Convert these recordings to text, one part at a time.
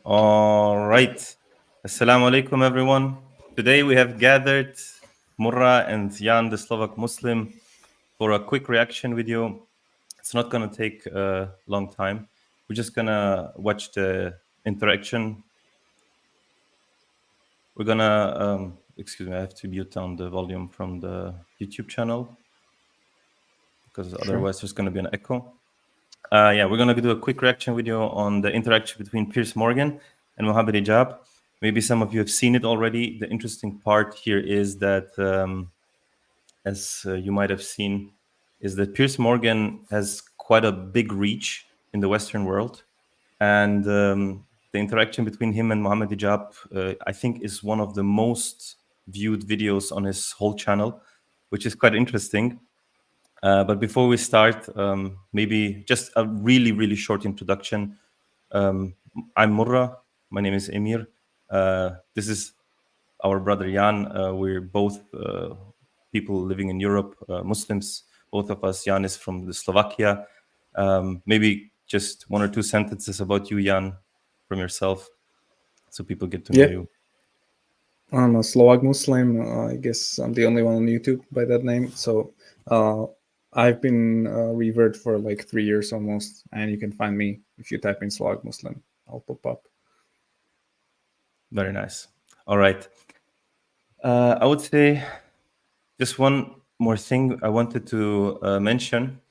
All right. Assalamu alaikum, everyone. Today we have gathered Murra and Jan, the Slovak Muslim, for a quick reaction video. It's not going to take a long time. We're just going to watch the interaction. We're going to, excuse me, I have to mute down the volume from the YouTube channel because otherwise there's going to be an echo. Yeah, we're going to do a quick reaction video on the interaction between Piers Morgan and Mohammed Hijab. Maybe some of you have seen it already. The interesting part here is that, as you might have seen, is that Piers Morgan has quite a big reach in the Western world. And the interaction between him and Mohammed Hijab, I think, is one of the most viewed videos on his whole channel, which is quite interesting. But before we start, maybe just a really, really short introduction. I'm Murra. My name is Emir. This is our brother Jan. We're both people living in Europe, Muslims. Both of us. Jan is from the Slovakia. Maybe just one or two sentences about you, Jan, from yourself, so people get to know you. I'm a Slovak Muslim. I guess I'm the only one on YouTube by that name. So I've been revered for like 3 years almost, and you can find me if you type in Slovak Muslim. I'll pop up. Very nice. All right. I would say just one more thing I wanted to mention.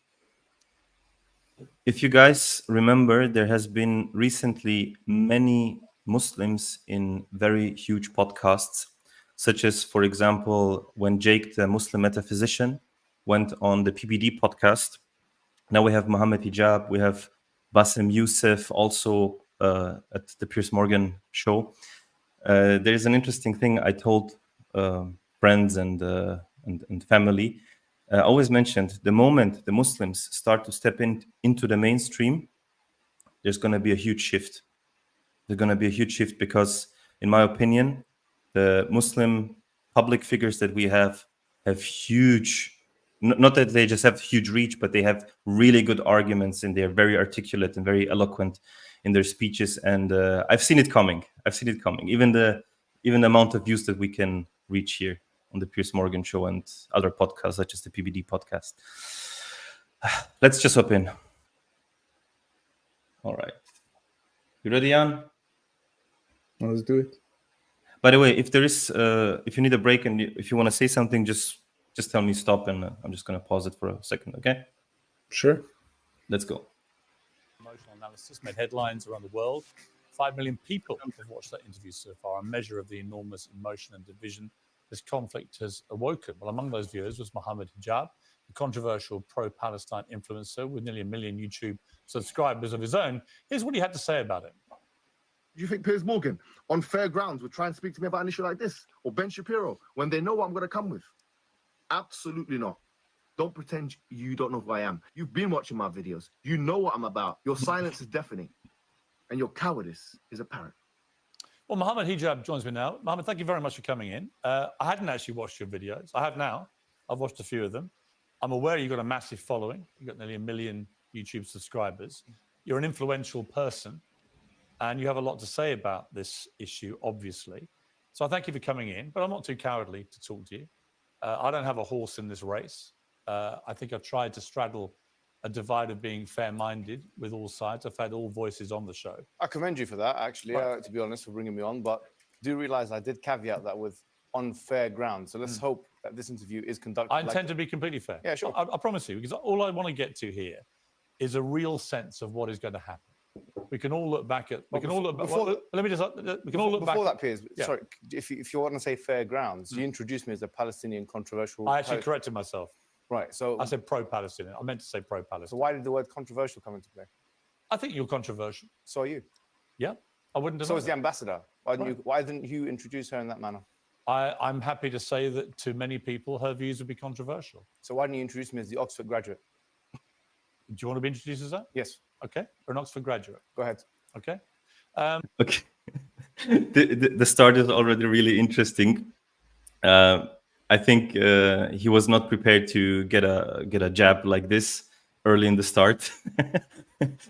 If you guys remember, there has been recently many Muslims in very huge podcasts, such as, for example, when Jake, the Muslim metaphysician, went on the PPD podcast. Now we have Mohammed Hijab, we have Bassem Youssef also at the Piers Morgan show. There's an interesting thing I told friends and family. I always mentioned the moment the Muslims start to step into the mainstream, there's going to be a huge shift. There's going to be a huge shift because, in my opinion, the Muslim public figures that we have huge, not that they just have huge reach, but they have really good arguments and they're very articulate and very eloquent in their speeches. And I've seen it coming. Even the amount of views that we can reach here on the Piers Morgan show and other podcasts, such as the PBD podcast. Let's just hop in. All right. You ready, Jan? Let's do it. By the way, if there is, if you need a break and if you want to say something, just tell me stop, and I'm just going to pause it for a second, okay? Sure. Let's go. Emotional analysis made headlines around the world. 5 million people have watched that interview so far, a measure of the enormous emotion and division this conflict has awoken. Well, among those viewers was Mohammed Hijab, a controversial pro-Palestine influencer with nearly 1 million YouTube subscribers of his own. Here's what he had to say about it. Do you think Piers Morgan, on fair grounds, would try and speak to me about an issue like this? Or Ben Shapiro, when they know what I'm going to come with? Absolutely not. Don't pretend you don't know who I am. You've been watching my videos. You know what I'm about. Your silence is deafening. And your cowardice is apparent. Well, Mohammed Hijab joins me now. Mohammed, thank you very much for coming in. I hadn't actually watched your videos. I have now. I've watched a few of them. I'm aware you've got a massive following. You've got nearly 1 million YouTube subscribers. You're an influential person, and you have a lot to say about this issue, obviously. So I thank you for coming in, but I'm not too cowardly to talk to you. I don't have a horse in this race. I think I've tried to straddle a divide of being fair-minded with all sides. I've had all voices on the show. I commend you for that, actually, to be honest, for bringing me on. But do realize I did caveat that with on fair ground. So let's hope that this interview is conducted. I intend to be completely fair. Yeah, sure. I promise you, because all I want to get to here is a real sense of what is going to happen. We can all look back at. We can all look back. Let me just. We can all look back. Before that, Piers. Yeah. Sorry, if you want to say fair grounds, you introduced me as a Palestinian controversial. I actually corrected myself. Right. So I said pro-Palestinian. I meant to say pro-Palestinian. So why did the word controversial come into play? I think you're controversial. So are you. Yeah, I wouldn't. So is the ambassador. Why didn't you introduce her in that manner? I'm happy to say that to many people, her views would be controversial. So why didn't you introduce me as the Oxford graduate? Do you want to be introduced as that? Yes. Okay. Or an Oxford graduate. Go ahead. Okay. Okay. The start is already really interesting. I think he was not prepared to get a jab like this early in the start.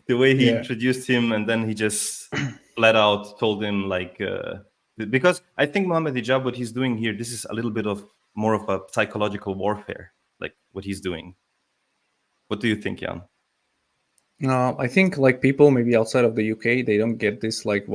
The way he introduced him, and then he just flat out told him like, because I think Mohammed Hijab, what he's doing here, this is a little bit of more of a psychological warfare, like what he's doing. What do you think, Jan? I think like people maybe outside of the UK, they don't get this, like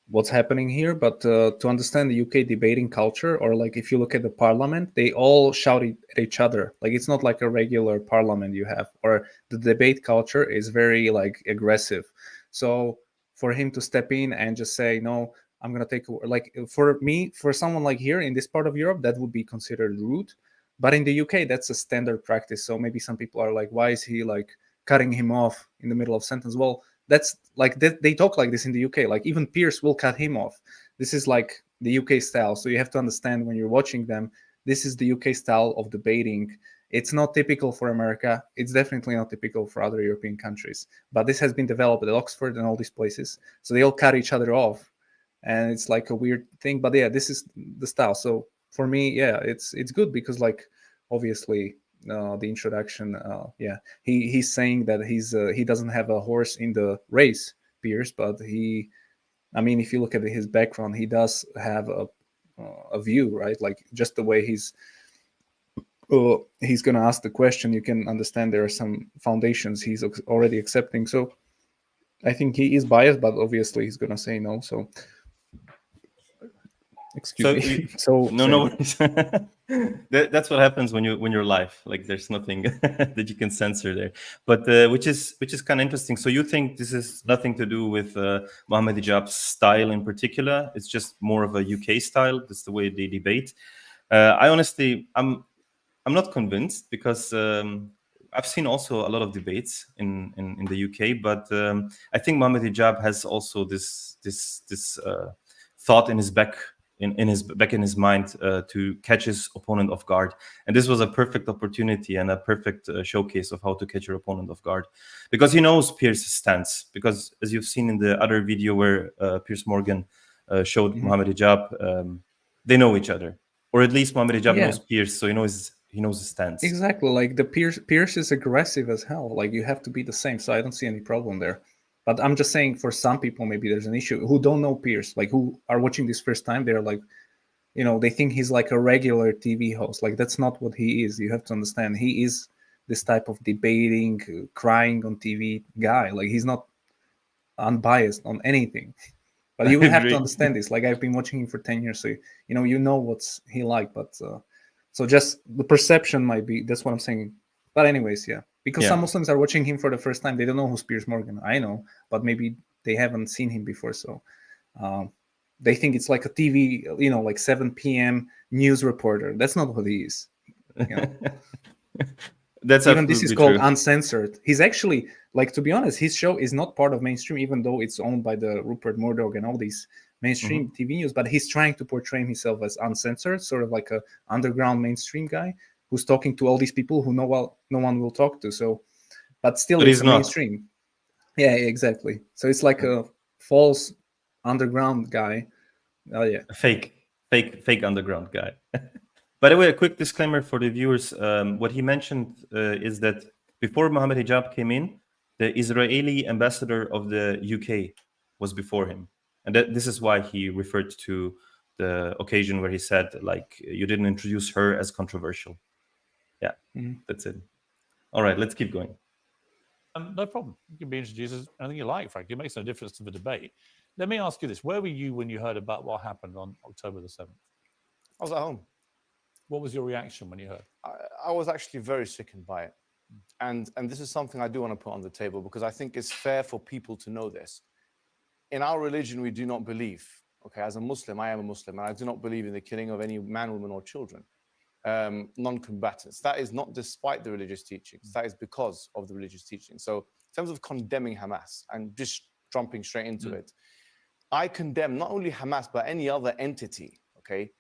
what's happening here. But to understand the UK debating culture, or like if you look at the parliament, they all shout at each other. Like it's not like a regular parliament you have, or the debate culture is very like aggressive. So for him to step in and just say, no, I'm going to take, like for me, for someone like here in this part of Europe, that would be considered rude. But in the UK, that's a standard practice. So maybe some people are like, why is he like cutting him off in the middle of sentence? Well, that's like they talk like this in the UK. Like even Piers will cut him off. This is like the UK style. So you have to understand when you're watching them, this is the UK style of debating. It's not typical for America. It's definitely not typical for other European countries. But this has been developed at Oxford and all these places. So they all cut each other off. And it's like a weird thing. But yeah, this is the style. So for me, yeah, it's good because like obviously the introduction, he's saying that he doesn't have a horse in the race, Piers, but I mean, if you look at his background, he does have a view, right? Like just the way he's going to ask the question, you can understand there are some foundations he's already accepting. So I think he is biased, but obviously he's going to say no. So excuse me. No worries. That's what happens when you're live. Like there's nothing that you can censor there. But which is kind of interesting. So you think this is nothing to do with Mohammed Hijab's style in particular? It's just more of a UK style. That's the way they debate. I honestly, I'm not convinced because I've seen also a lot of debates in the UK. But I think Mohammed Hijab has also this thought in his back. In his mind to catch his opponent off guard, and this was a perfect opportunity and a perfect showcase of how to catch your opponent off guard, because he knows Piers' stance. Because as you've seen in the other video where Piers Morgan showed Mohammed Hijab, they know each other, or at least Mohammed Hijab knows Piers, so he knows his stance. Exactly, like the Piers is aggressive as hell. Like you have to be the same, so I don't see any problem there. But I'm just saying, for some people, maybe there's an issue who don't know Piers, like who are watching this first time. They're like, they think he's like a regular TV host. Like that's not what he is. You have to understand, he is this type of debating, crying on TV guy. Like he's not unbiased on anything. But you have to understand this. Like I've been watching him for 10 years, so you know what's he like. But so just the perception might be. That's what I'm saying. But anyways, yeah. Because some Muslims are watching him for the first time. They don't know who's Piers Morgan. I know, but maybe they haven't seen him before. So they think it's like a TV, like 7 p.m. news reporter. That's not what he is. That's even this is called true. Uncensored. He's actually, like, to be honest, his show is not part of mainstream, even though it's owned by the Rupert Murdoch and all these mainstream TV news. But he's trying to portray himself as uncensored, sort of like a underground mainstream guy who's talking to all these people who no one will talk to. So, but still, it's mainstream. Yeah, exactly. So it's like a false underground guy. Oh yeah, a fake underground guy. By the way, a quick disclaimer for the viewers. What he mentioned is that before Mohammed Hijab came in, the Israeli ambassador of the UK was before him, and this is why he referred to the occasion where he said, like, you didn't introduce her as controversial. Yeah, that's it. All right, let's keep going. No problem. You can be introduced as anything you like, frankly. It makes no difference to the debate. Let me ask you this. Where were you when you heard about what happened on October the 7th? I was at home. What was your reaction when you heard? I was actually very sickened by it. And this is something I do want to put on the table, because I think it's fair for people to know this. In our religion, we do not believe, okay, as a Muslim, I am a Muslim, and I do not believe in the killing of any man, woman, or children. Non-combatants. That is not despite the religious teachings. That is because of the religious teachings. So in terms of condemning Hamas and just jumping straight into it, I condemn not only Hamas, but any other entity, okay,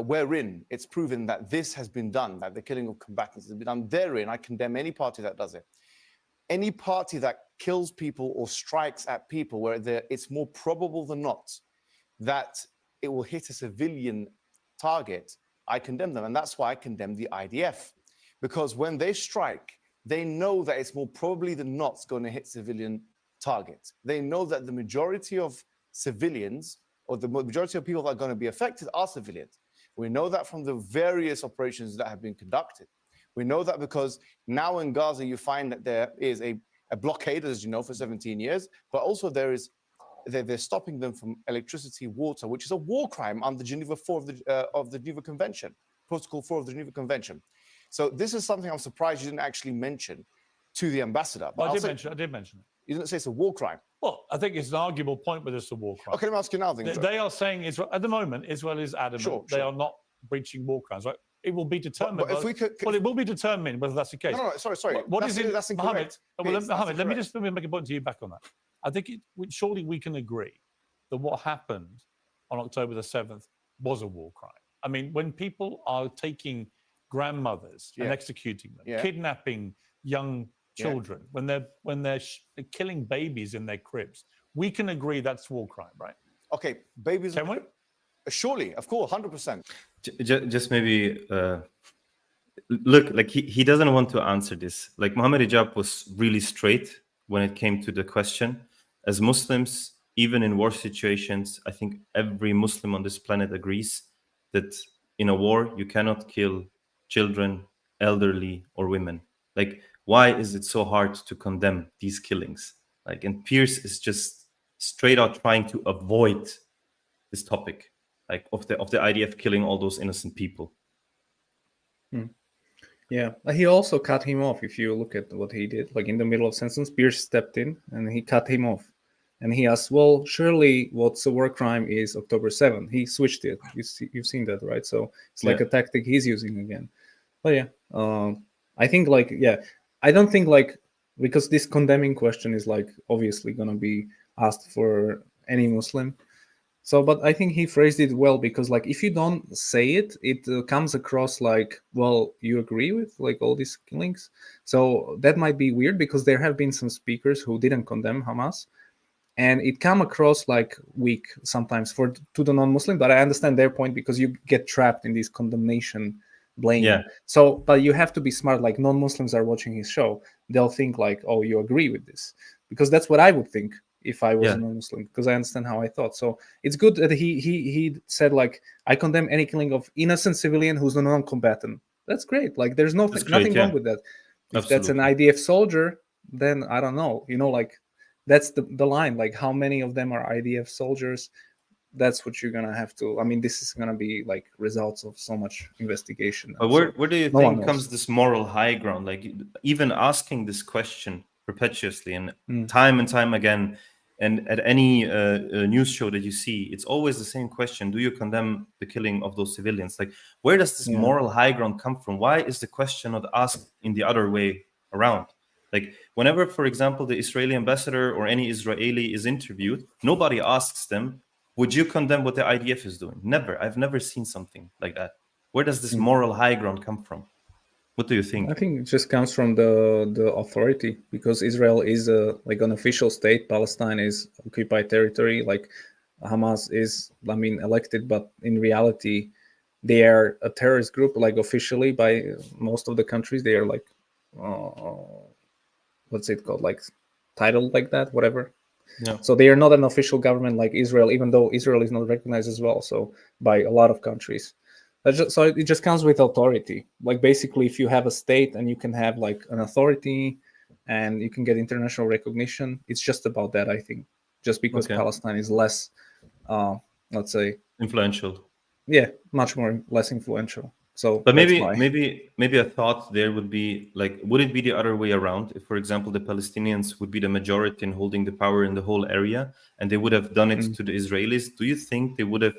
wherein it's proven that this has been done, that the killing of combatants has been done. Therein, I condemn any party that does it. Any party that kills people or strikes at people where it's more probable than not that it will hit a civilian target, I condemn them. And that's why I condemn the IDF. Because when they strike, they know that it's more probably than not going to hit civilian target. They know that the majority of civilians or the majority of people that are going to be affected are civilians. We know that from the various operations that have been conducted. We know that because now in Gaza, you find that there is a blockade, as you know, for 17 years, but also they're stopping them from electricity, water, which is a war crime under Geneva 4 of the Geneva Convention, Protocol 4 of the Geneva Convention. So this is something I'm surprised you didn't actually mention to the ambassador. But I did mention it. You didn't say it's a war crime. Well, I think it's an arguable point whether it's a war crime. Okay, let me ask you now. Then, They are saying Israel, at the moment, Israel is adamant they are not breaching war crimes, right? It will be determined. But if we could, well, it will be determined whether that's the case. No, sorry. What is it? That's Mohammed, incorrect. Mohammed, let me make a point to you back on that. I think surely we can agree that what happened on October the 7th was a war crime. I mean, when people are taking grandmothers and executing them, kidnapping young children, when they're killing babies in their cribs, we can agree that's war crime, right? Okay, babies. Can we? Surely, of course, 100%. Just maybe look, like he doesn't want to answer this. Like Mohammed Hijab was really straight when it came to the question. As Muslims, even in war situations, I think every Muslim on this planet agrees that in a war you cannot kill children, elderly, or women. Like, why is it so hard to condemn these killings? Like, and Piers is just straight out trying to avoid this topic, like of the idea of killing all those innocent people. Yeah, he also cut him off. If you look at what he did, like in the middle of sentence, Piers stepped in and he cut him off. And he asked, well, surely what's a war crime is October 7th. He switched it. You've seen that, right? So it's like a tactic he's using again. But yeah, I think like, I don't think like, because this condemning question is like obviously going to be asked for any Muslim. So, but I think he phrased it well, because like if you don't say it, it comes across like, well, you agree with like all these killings. So that might be weird, because there have been some speakers who didn't condemn Hamas, and it come across like weak sometimes to the non-Muslim. But I understand their point, because you get trapped in this condemnation blame. Yeah. So, but you have to be smart. Like non-Muslims are watching his show, they'll think like, oh, you agree with this, because that's what I would think if I was a non-Muslim, because I understand how I thought. So it's good that he said like, I condemn any killing of innocent civilian who's a non-combatant. That's great. Like there's nothing wrong with that. If that's an IDF soldier, then I don't know. You know, like that's the line. Like how many of them are IDF soldiers? That's what you're gonna have to. I mean, this is gonna be like results of so much investigation. But where do you think comes this moral high ground? Like even asking this question perpetuously and time again, and at any news show that you see, it's always the same question: do you condemn the killing of those civilians? Like, where does this moral high ground come from? Why is the question not asked in the other way around? Like, whenever, for example, the Israeli ambassador or any Israeli is interviewed, nobody asks them, would you condemn what the IDF is doing? Never. I've never seen something like that. Where does this moral high ground come from? What do you think? I think it just comes from the authority, because Israel is like an official state. Palestine is occupied territory. Like Hamas is, I mean, elected, but in reality, they are a terrorist group. Like officially by most of the countries, they are like, what's it called? Like titled like that, whatever. Yeah. So they are not an official government like Israel, even though Israel is not recognized as well. So by a lot of countries. So it just comes with authority. Like basically, if you have a state and you can have like an authority and you can get international recognition, it's just about that, I think. Just because Palestine is less, let's say, influential. Yeah, much more less influential. So, but maybe a thought there would be like, would it be the other way around? If, for example, the Palestinians would be the majority in holding the power in the whole area, and they would have done it to the Israelis, do you think they would have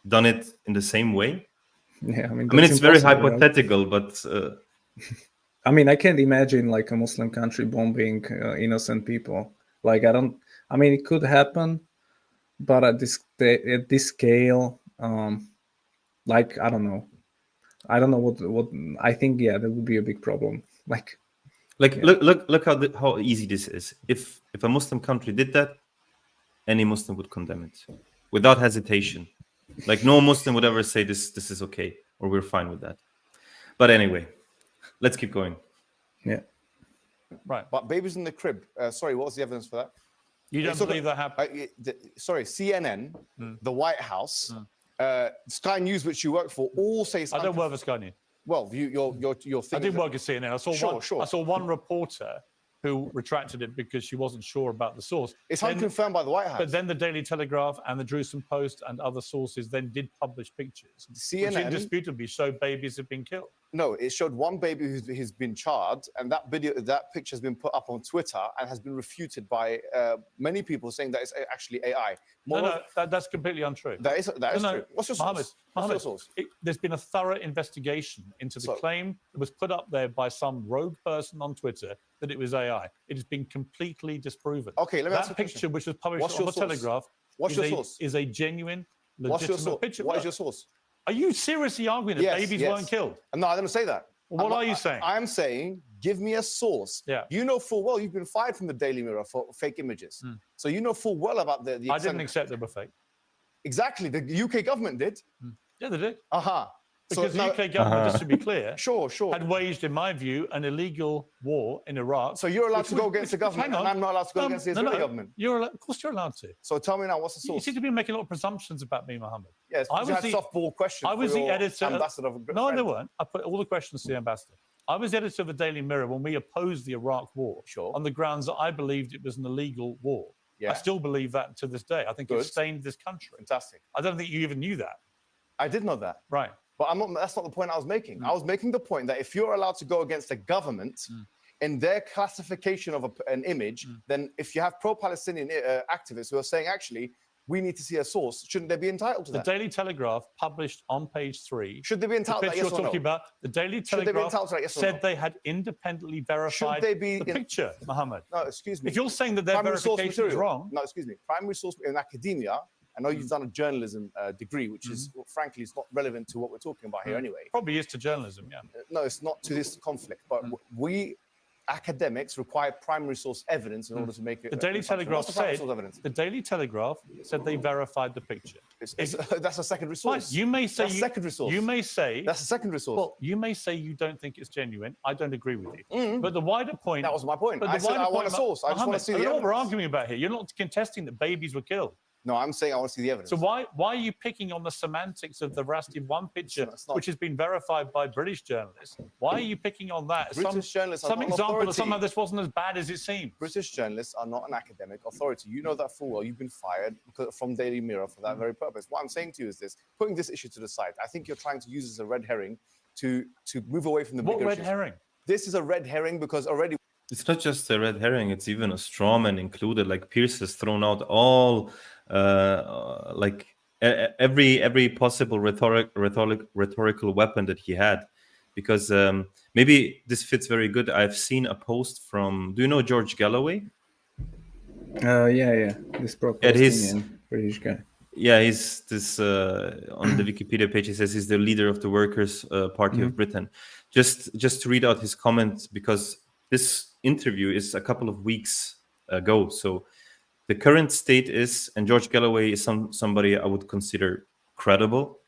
done it in the same way? Yeah, I mean it's very hypothetical, right? But I mean, I can't imagine like a Muslim country bombing innocent people. Like I mean, it could happen, but at this scale, like I don't know what I think. Yeah, that would be a big problem. Like look how easy this is. If a Muslim country did that, any Muslim would condemn it without hesitation. Like no Muslim would ever say this is okay or we're fine with that. But anyway, let's keep going. Yeah. Right. But babies in the crib. Sorry, what was the evidence for that? You don't It's not- believe that happened? Sorry, CNN, the White House, Sky News, which you work for, all say. I don't work for Sky News. Well, your thing. I did work at CNN. I saw Sure. I saw one reporter who retracted it because she wasn't sure about the source. It's Then- unconfirmed by the White House. But then the Daily Telegraph and the Jerusalem Post and other sources then did publish pictures, which CNN indisputably show babies have been killed. No, it showed one baby who's been charred, and that picture has been put up on Twitter and has been refuted by many people saying that it's actually AI. No, that's completely untrue. That is true. What's your source? Mohammed, What's your source? there's been a thorough investigation into the claim that was put up there by some rogue person on Twitter that it was AI. It has been completely disproven. Okay, let me ask you that a question. picture, which was published What's on your the source? Telegraph, What's your source? is a genuine, What's your legitimate source? picture. What is your source? Are you seriously arguing that babies weren't killed? No, I didn't say that. Well, what are you saying? I'm saying, give me a source. Yeah. You know full well you've been fired from the Daily Mirror for fake images. So you know full well about the I didn't accept they were fake. Exactly. The UK government did. Yeah, they did. So Because the now- UK government, just to be clear, Sure. had waged, in my view, an illegal war in Iraq. So you're allowed to go against the government, and I'm not allowed to go against the Israeli government. Of course you're allowed to. So tell me now, what's the You source? seem to be making a lot of presumptions about me, Mohammed. Yes, I you was had the- softball questions. I was for the your editor. Ambassador of a No, friend. they weren't. I put all the questions to the ambassador. I was the editor of the Daily Mirror when we opposed the Iraq war on the grounds that I believed it was an illegal war. Yeah. I still believe that to this day. I think it stained this country. Fantastic. I don't think you even knew that. I did know that. Right. But that's not the point I was making. I was making the point that if you're allowed to go against the government in their classification of an image, then if you have pro-Palestinian activists who are saying, actually, we need to see a source, shouldn't they be entitled to that? The Daily Telegraph published on page 3. Should they be entitled to that, the picture yes you're or talking no? about, the Daily Should they be Telegraph entitled to that, yes or said no? they had independently verified they be the in- picture, Mohammed. No, excuse me. If you're saying that their Primary source verification is material. wrong, No, excuse me. Primary source in academia, I know you've done a journalism degree, which is, frankly, it's not relevant to what we're talking about here anyway. probably is to journalism, yeah. No, it's not to this conflict, but we academics require primary source evidence in order to make it. The Daily Telegraph What's the primary said source evidence? the Daily Telegraph said they verified the picture. That's a secondary Fine, source. you may say That's secondary source. You may say That's a secondary source. well, you may say you don't think it's genuine. I don't agree with you. But the wider point That was my point. But I the said wider I want a point, source. I just want to Mohammed, see I the don't know what we're evidence. arguing about here. You're not contesting that babies were killed. No, I'm saying I want to see the evidence. So why are you picking on the semantics of the veracity of one picture, It's not- which has been verified by British journalists? Why are you picking on that? British journalists are some not an example that authority. somehow this wasn't as bad as it seems. British journalists are not an academic authority. You know that full well. You've been fired from Daily Mirror for that very purpose. What I'm saying to you is this: putting this issue to the side. I think you're trying to use this as a red herring to move away from the What bigger red issues. herring? This is a red herring because already It's not just a red herring; it's even a straw man included. Like Piers has thrown out all, every possible rhetorical weapon that he had, because maybe this fits very good. I've seen a post from. Do you know George Galloway? Yeah. This pro-Palestinian British guy. Yeah, he's this on the Wikipedia page. He says he's the leader of the Workers' Party of Britain. Just to read out his comments, because this interview is a couple of weeks ago. So the current state is, and George Galloway is somebody I would consider credible,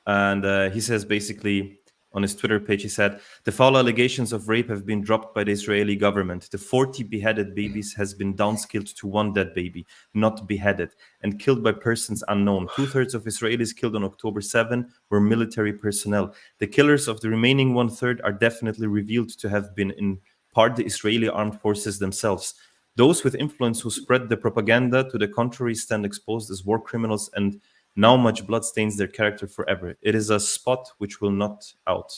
and he says basically on his Twitter page, he said, the foul allegations of rape have been dropped by the Israeli government. The 40 beheaded babies has been downscaled to one dead baby, not beheaded, and killed by persons unknown. 2/3 of Israelis killed on October 7 were military personnel. The killers of the remaining 1/3 are definitely revealed to have been in part the Israeli armed forces themselves. Those with influence who spread the propaganda to the contrary stand exposed as war criminals, and now much blood stains their character forever. It is a spot which will not out.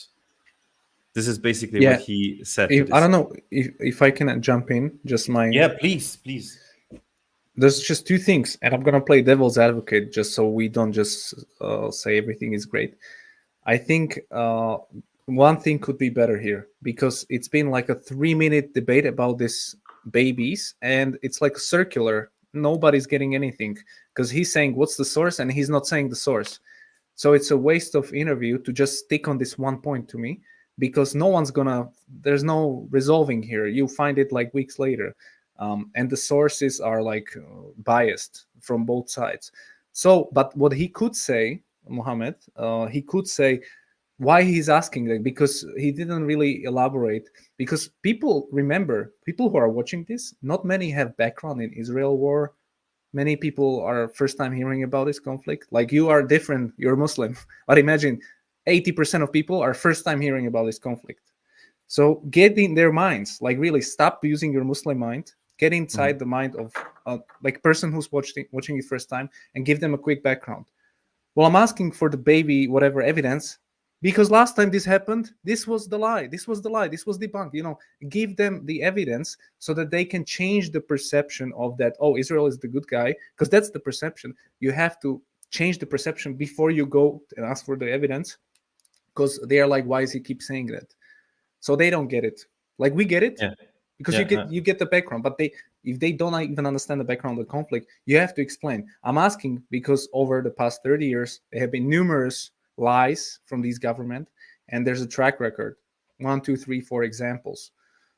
This is basically what he said. I don't know if I can jump in. Just my please. There's just two things, and I'm gonna play devil's advocate just so we don't just say everything is great. I think one thing could be better here, because it's been like a 3-minute debate about this babies, and it's like circular. Nobody's getting anything because he's saying what's the source and he's not saying the source. So it's a waste of interview to just stick on this one point to me, because there's no resolving here. You find it like weeks later, and the sources are like biased from both sides. So but what he could say, Mohammed, he could say why he's asking that, because he didn't really elaborate. Because people who are watching this, not many have background in Israel war. Many people are first time hearing about this conflict. Like, you are different, you're Muslim, but imagine 80% of people are first time hearing about this conflict. So get in their minds, like really stop using your Muslim mind, get inside the mind of like person who's watching it first time, and give them a quick background. Well, I'm asking for the baby whatever evidence, because last time this happened, this was the lie, this was debunked. Give them the evidence so that they can change the perception of that, oh, Israel is the good guy, because that's the perception. You have to change the perception before you go and ask for the evidence, because they are like, why does he keep saying that? So they don't get it. Like, we get it, because you get the background, but if they don't even understand the background of the conflict, you have to explain. I'm asking because over the past 30 years, there have been numerous lies from these government, and there's a track record, 1, 2, 3, 4 examples.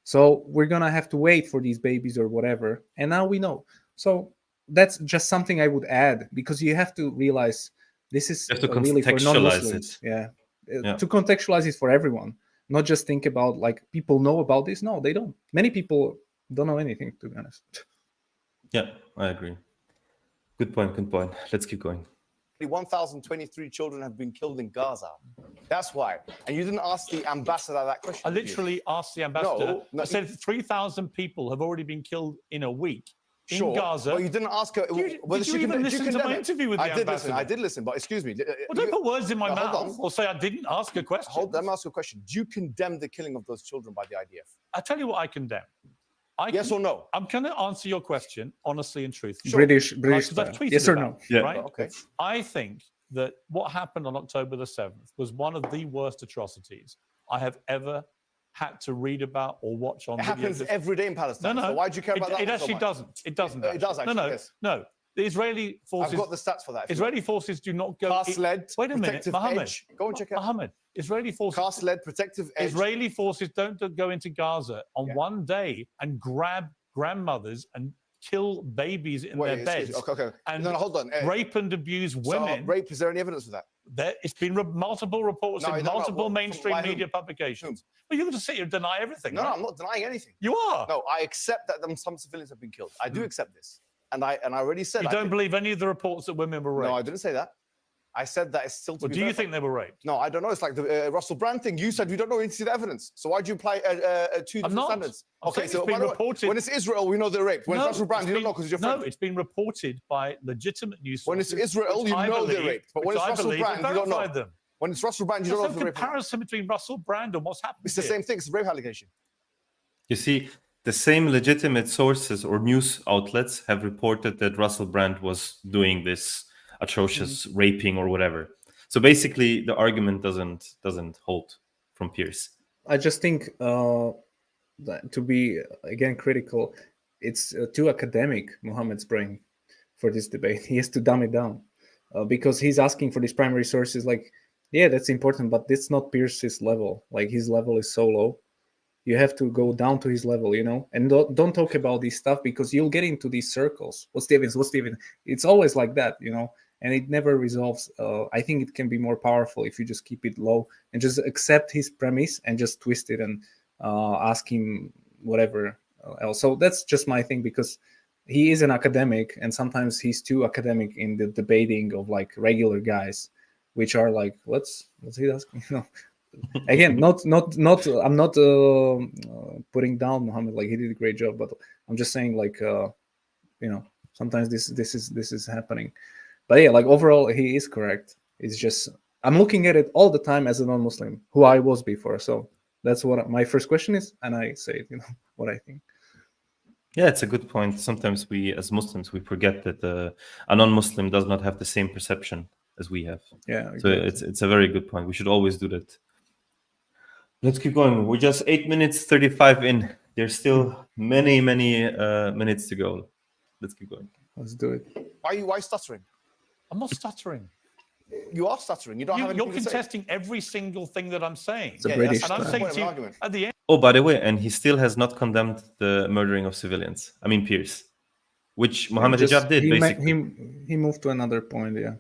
So we're gonna have to wait for these babies or whatever, and now we know. So that's just something I would add, because you have to realize this is really for non-Muslims. To contextualize it for everyone, not just think about like people know about this. No, they don't. Many people don't know anything, to be honest. Yeah, I agree. Good point. Let's keep going. 1,023 children have been killed in Gaza. That's why. And you didn't ask the ambassador that question. I literally asked the ambassador. I said 3,000 people have already been killed in a week in Gaza. But you didn't ask her whether did you even listen to my interview with the ambassador? I did listen, but excuse me. Well, don't put words in my mouth or say I didn't ask a question. Let me ask you a question. Do you condemn the killing of those children by the IDF? I tell you what I condemn. Yes or no? I'm going to answer your question honestly and truthfully. British yes or no? Yeah. Right? Okay. I think that what happened on October the 7th was one of the worst atrocities I have ever had to read about or watch on. It happens every day in Palestine. No. So why do you care about that? It actually doesn't. It doesn't. It does actually. No. Yes. No. The Israeli forces. I've got the stats for that. Israeli forces do not go. Cast-led. Wait a minute, Mohammed. Edge. Go and check it out. Mohammed. Israeli forces. Cast-led protective edge. Israeli forces don't go into Gaza on one day and grab grandmothers and kill babies in their beds. Okay. And hold on. Rape and abuse women. So, rape. Is there any evidence for that? It's been multiple reports in multiple mainstream media publications. But you can just sit here and deny everything. No, I'm not denying anything. You are. No, I accept that some civilians have been killed. I do accept this, and I already said. You don't believe any of the reports that women were raped? No, I didn't say that. I said that it's still to be do you think they were raped? No, I don't know. It's like the Russell Brand thing. You said we don't know. We need to see the evidence. So why do you apply two different standards? Okay, so when it's Israel, we know they're raped. When it's Russell Brand, you don't know because you're friend. No, it's been reported by legitimate news sources. When it's Israel, you know they're raped. But when it's Russell Brand, you don't know. When it's Russell Brand, you don't know if they're raped. There's no comparison between Russell Brand and what's happened. It's the same thing. It's a rape allegation. You see, the same legitimate sources or news outlets have reported that Russell Brand was doing this atrocious raping or whatever. So basically, the argument doesn't hold from Piers. I just think that to be again critical, it's too academic. Mohammed's brain for this debate. He has to dumb it down because he's asking for these primary sources. Like, yeah, that's important, but it's not Piers's level. Like, his level is so low. You have to go down to his level, and don't talk about this stuff because you'll get into these circles. What's the evidence? It's always like that, and it never resolves. I think it can be more powerful if you just keep it low and just accept his premise and just twist it and ask him whatever else. So that's just my thing, because he is an academic, and sometimes he's too academic in the debating of like regular guys, which are like, what's he asking? Again, not. I'm not putting down Mohammed. Like, he did a great job, but I'm just saying, like, sometimes this is happening. But yeah, like, overall, he is correct. It's just I'm looking at it all the time as a non-Muslim, who I was before. So that's what my first question is, and I say it, what I think. Yeah, it's a good point. Sometimes we, as Muslims, we forget that a non-Muslim does not have the same perception as we have. Yeah. Exactly. So it's a very good point. We should always do that. Let's keep going. We're just 8 minutes 35 in. There's still many minutes to go. Let's keep going. Let's do it. Why stuttering? I'm not stuttering. You are stuttering. You're contesting every single thing that I'm saying. It's a British and I'm saying to you at the end. Oh, by the way, and he still has not condemned the murdering of civilians. I mean, Piers, which Mohammed Hijab did, basically. He moved to another point, yeah.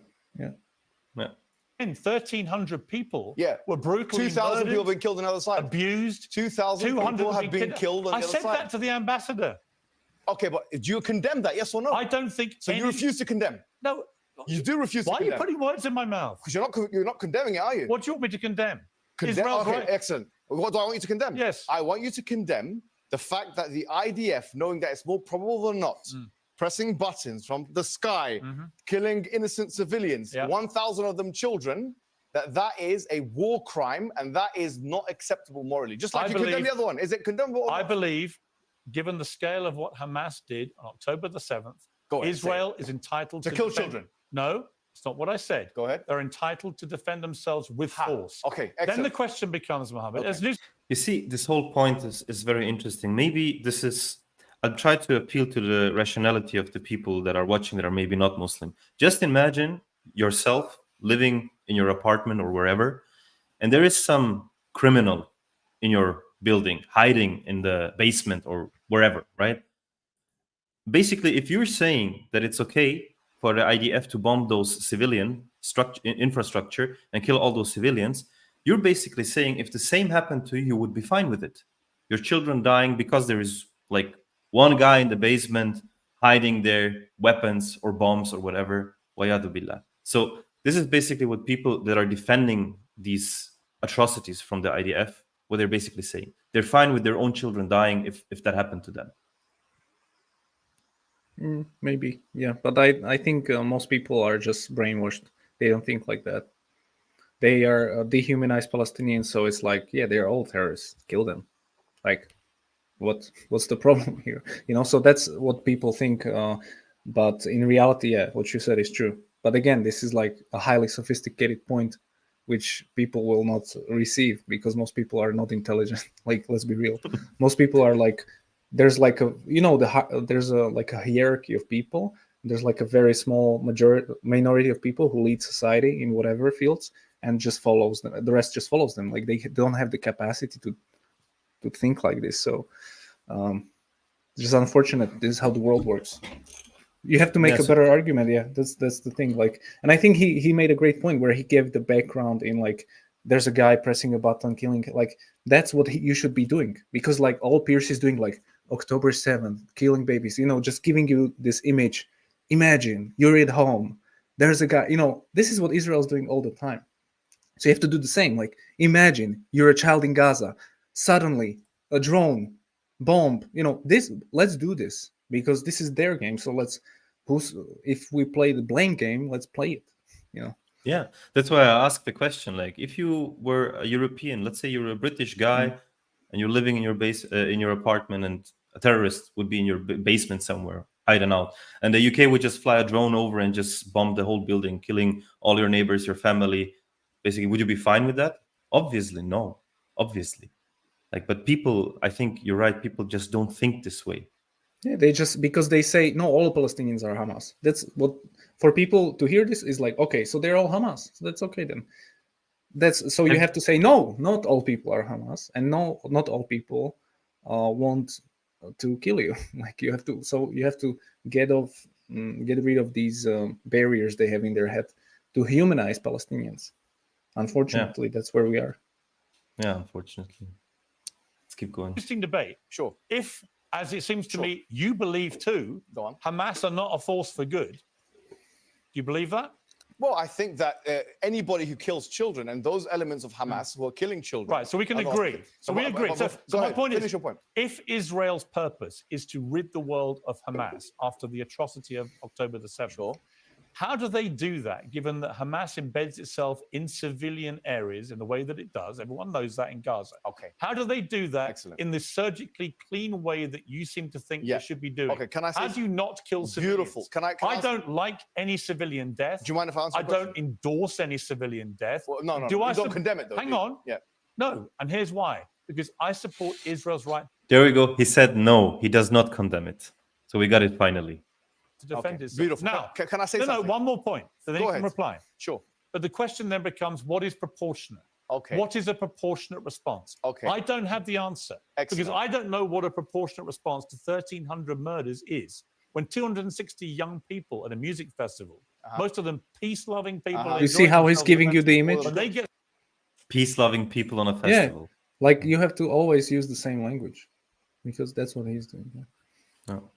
1,300 people Yeah. were brutally 2,000 people have murdered, been killed on the other side. abused. 2,000 people have been killed on I the other said side. that to the ambassador. Okay, but do you condemn that? Yes or no? I don't think. So you refuse to condemn. No. You do refuse to Why are you condemn. putting words in my mouth? Because you're not condemning it, are you? What do you want me to condemn? Condemn. Israel's Okay, right. excellent. What do I want you to condemn? Yes. I want you to condemn the fact that the IDF, knowing that it's more probable than not, pressing buttons from the sky, killing innocent civilians, 1,000 of them children, that is a war crime and that is not acceptable morally. Just like you condemn the other one. Is it condemnable? I believe, given the scale of what Hamas did on October the 7th, Israel is entitled to kill defend. children. No, it's not what I said. Go ahead. They're entitled to defend themselves with force. Okay, Then excellent. the question becomes, Mohammed, as news. You see, this whole point is very interesting. Maybe this is, I'll try to appeal to the rationality of the people that are watching that are maybe not Muslim. Just imagine yourself living in your apartment or wherever, and there is some criminal in your building hiding in the basement or wherever, right? Basically, if you're saying that it's okay for the IDF to bomb those civilian infrastructure and kill all those civilians, you're basically saying if the same happened to you, you would be fine with it. Your children dying because there is like one guy in the basement hiding their weapons or bombs or whatever. Wayadu billah. So this is basically what people that are defending these atrocities from the IDF, what they're basically saying. They're fine with their own children dying if that happened to them. Maybe, yeah. But I think most people are just brainwashed. They don't think like that. They are dehumanized Palestinians, so it's like, yeah, they're all terrorists. Kill them. Like, what's the problem here? So that's what people think. But in reality, yeah, what you said is true. But again, this is like a highly sophisticated point, which people will not receive because most people are not intelligent. Like, let's be real. Most people are like, there's like a, there's like a hierarchy of people. There's like a very small minority of people who lead society in whatever fields and just follows them. The rest just follows them. Like they don't have the capacity to think like this. So it's just unfortunate. This is how the world works. You have to make a better argument. Yeah, that's the thing. Like, and I think he made a great point where he gave the background in like, there's a guy pressing a button, killing. Like, that's what you should be doing, because like all Piers is doing, like October 7th, killing babies. Just giving you this image. Imagine you're at home. There's a guy. This is what Israel's doing all the time. So you have to do the same. Like, imagine you're a child in Gaza. Suddenly, a drone, bomb. This. Let's do this because this is their game. So if we play the blame game, let's play it. Yeah, that's why I asked the question. Like, if you were a European, let's say you're a British guy, and you're living in your in your apartment, and a terrorist would be in your basement somewhere, hiding out, and the UK would just fly a drone over and just bomb the whole building, killing all your neighbors, your family. Basically, would you be fine with that? Obviously, no. Obviously, but people, I think you're right. People just don't think this way. Yeah, they just, because they say no, all Palestinians are Hamas. That's what, for people to hear this is like, okay, so they're all Hamas. So that's okay then. You have to say no, not all people are Hamas, and no, not all people want to kill you. Like, you have to get rid of these barriers they have in their head to humanize Palestinians. Unfortunately, that's where we are. Yeah, unfortunately. Let's keep going. Interesting debate. Sure. If, as it seems to me, you believe too, Go on. Hamas are not a force for good. Do you believe that? Well, I think that anybody who kills children and those elements of Hamas who are killing children. Right, so we can agree. So we agree. So my point is, if Israel's purpose is to rid the world of Hamas after the atrocity of October the 7th, how do they do that, given that Hamas embeds itself in civilian areas in the way that it does? Everyone knows that in Gaza. Okay. How do they do that in the surgically clean way that you seem to think they should be doing? Okay, can I say? How do you not kill civilians? Beautiful. I don't like any civilian death. Do you mind if I answer? I don't endorse any civilian death. Well, no. Do I don't condemn it though. Hang on. Yeah. No, and here's why. Because I support Israel's right. There we go. He said no. He does not condemn it. So we got it finally. To defend itself. Beautiful. Now, can I say something? No, one more point. So then you can reply. Sure. But the question then becomes, what is proportionate? Okay. What is a proportionate response? Okay. I don't have the answer. Excellent. Because I don't know what a proportionate response to 1,300 murders is. When 260 young people at a music festival Most of them peace-loving people. You see how he's giving you the image? When they get Peace-loving people on a festival. Like you have to always use the same language, because that's what he's doing. No.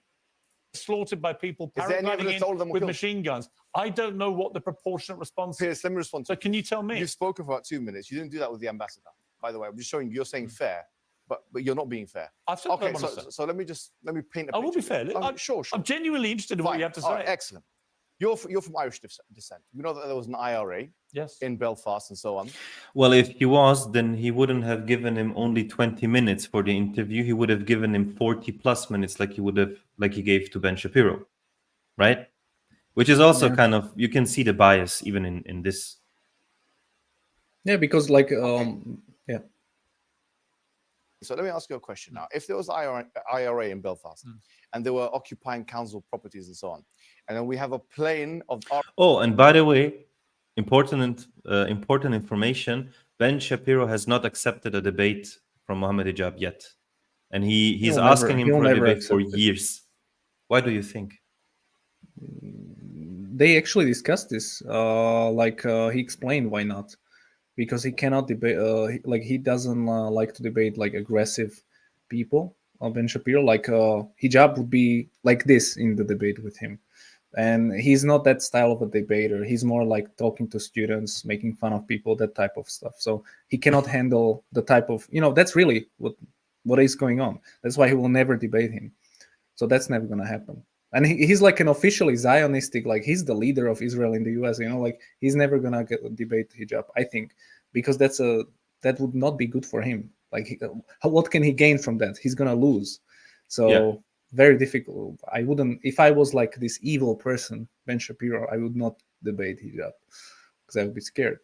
slaughtered by people Is there any paragliding evidence all of them in were with killed? machine guns, I don't know what the proportionate response is. Piers, let me respond. So can you tell me? You've spoken for about 2 minutes. You didn't do that with the ambassador, by the way. I'm just showing you're saying fair, but you're not being fair. I've said what I Okay, want to say. so let me paint a picture. I will be fair. Sure. I'm genuinely interested in what Fine. you have to say. All right, excellent. You're from Irish descent. You know that there was an IRA Yes. in Belfast and so on. Well, if he was, then he wouldn't have given him only 20 minutes for the interview. He would have given him 40 plus minutes, like he gave to Ben Shapiro, right? Which is also kind of, you can see the bias even in this. Yeah, because yeah. So let me ask you a question now. If there was IRA in Belfast and there were occupying council properties and so on, and then we have a plane of... Oh, and by the way, important information, Ben Shapiro has not accepted a debate from Mohammed Hijab yet. And he's asking him for a debate for years. Why do you think? They actually discussed this. He explained why not. Because he cannot debate, he doesn't like to debate like aggressive people. Ben Shapiro, Hijab would be like this in the debate with him. And he's not that style of a debater. He's more like talking to students, making fun of people, that type of stuff. So he cannot handle the type of, that's really what is going on. That's why he will never debate him. So that's never going to happen. And he's like an officially Zionistic, like he's the leader of Israel in the US, he's never going to debate Hijab, I think, because that would not be good for him. What can he gain from that? He's going to lose. So very difficult. I wouldn't, if I was like this evil person, Ben Shapiro, I would not debate Hijab because I would be scared.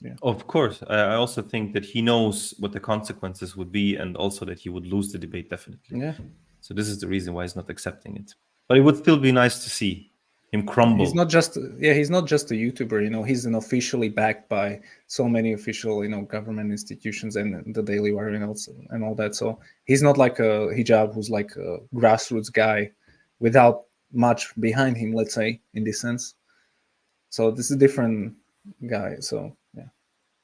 Yeah. Of course. I also think that he knows what the consequences would be and also that he would lose the debate definitely. Yeah. So this is the reason why he's not accepting it. But it would still be nice to see him crumble. He's not just a YouTuber, he's an officially backed by so many official, government institutions and the Daily Wire and all that. So he's not like a Hijab who's like a grassroots guy without much behind him, let's say, in this sense. So this is a different guy. So